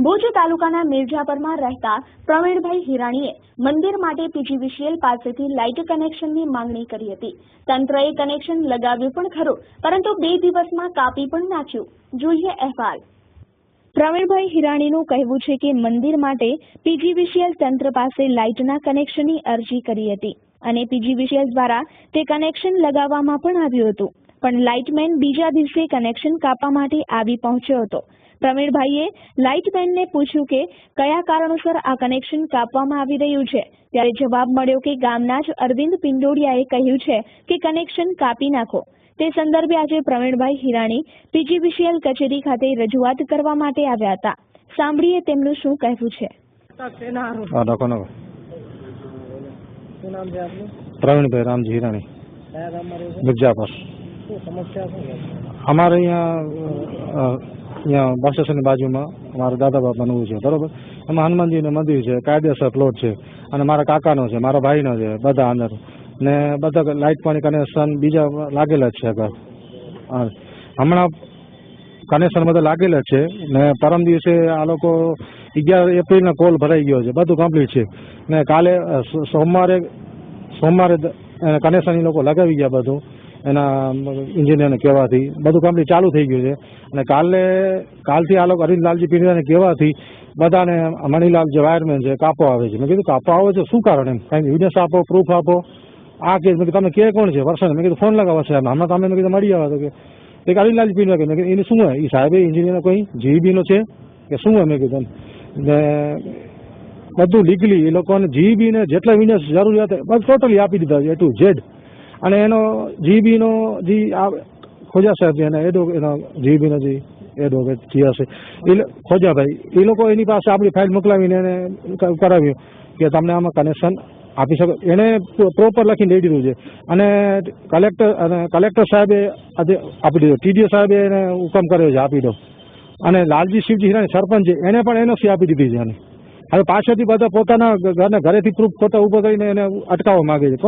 ભુજ તાલુકાના મિરજાપરમાં રહેતા પ્રવીણભાઈ હિરાણીએ મંદિર માટે પીજીવીસીએલ પાસેથી લાઇટ કનેક્શનની માંગણી કરી હતી। તંત્રએ કનેક્શન લગાવ્યું પણ ખરું, પરંતુ 2 દિવસમાં કાપી પણ નાખ્યું। જોઈએ અહેવાલ। પ્રવીણભાઈ હિરાણીનું કહેવું છે કે મંદિર માટે પીજીવીસીએલ તંત્ર પાસે લાઇટના કનેક્શનની અરજી કરી હતી અને પીજીવીસીએલ દ્વારા તે કનેક્શન લગાવવામાં પણ આવ્યું હતું, પણ લાઇટમેન બીજા દિવસે કનેક્શન કાપવા માટે આવી પહોંચ્યો હતો। પ્રવીણભાઈએ લાઇટમેનને પૂછ્યું કે કયા કારણોસર આ કનેક્શન કાપવામાં આવી રહ્યું છે, ત્યારે જવાબ મળ્યો કે ગામના જ અરવિંદ પિંડોડિયાએ કહ્યું છે કે કનેક્શન કાપી નાખો। તે સંદર્ભે આજે પ્રવીણભાઈ હિરાણી પીજીવીસીએલ કચેરી ખાતે રજૂઆત કરવા માટે આવ્યા હતા। સાંભળીએ તેમનું શું કહેવું છે। प्रवीणभाई रामजी हिराणी मिर्जापुर। हमारे यहाँ बस स्टेशन बाजू में हमारा दादा बापाનું છે, બરોબર। એમાં હનુમાનજીનું મંદિર છે, કાયદેસર પ્લોટ છે અને મારા કાકાનો છે, મારા ભાઈનો છે, બધા અંદર ને બધા લાઇટ પાણી કનેક્શન બીજા લાગેલા જ છે। હમણાં કનેક્શન બધા લાગેલા છે ને પરમ દિવસે આ લોકો 11 એપ્રિલનો કોલ ભરાઈ ગયો છે, બધું કમ્પ્લીટ છે ને કાલે સોમવારે કનેક્શન એ લોકો લગાવી ગયા, બધું એના ઇન્જિનિયરને કહેવાથી બધું કમ્પ્લીટ ચાલુ થઈ ગયું છે અને કાલથી આ લોકો અરવિંદલાલજી પિંડોડિયાને કહેવાથી બધાને મણીલાલ જે વાયરમેન છે કાપો આવે છે। મેં કીધું કાપો આવે છે શું કારણ, એમ કાંઈ વિડન્સ આપો, પ્રૂફ આપો। આ કે મેં કીધું તમે કે કોણ છે વર્ષન, મેં કીધું ફોન લગાવો સાહેબ, હમણાં તમે મેં કીધું મળી આવો તો કે અરવિંદલાલજી પિંડોડિયા, મેં કીધું એને શું હોય, એ સાહેબ એન્જિનિયર કોઈ જીબીનો છે કે શું હોય, મેં કીધું ને બધું લીગલી એ લોકોને જીબીને જેટલા વિડન્સ જરૂરિયાત બસ ટોટલી આપી દીધા છે, A to Z। અને એનો જીબીનો જે ખોજા સાહેબ એના એનો જીબીનો જે એડવોકેટ જે હશે એ ખોજાભાઈ, એ લોકો એની પાસે આપણી ફાઇલ મોકલાવીને એને કરાવ્યું કે તમને આમાં કનેક્શન આપી શકો। એને પ્રોપર લખીને દઈ દીધું છે અને કલેક્ટર સાહેબે આજે આપી દીધું, TDO સાહેબે એને હુકમ કર્યો છે આપી દો, અને લાલજી શિવજી હિરાણી સરપંચ છે એને પણ એનઓસી આપી દીધી છે। હવે પાછળથી બધા પોતાના ઘરેથી પ્રૂફ ખોટા ઉભો કરીને એને અટકાવવા માંગે છે।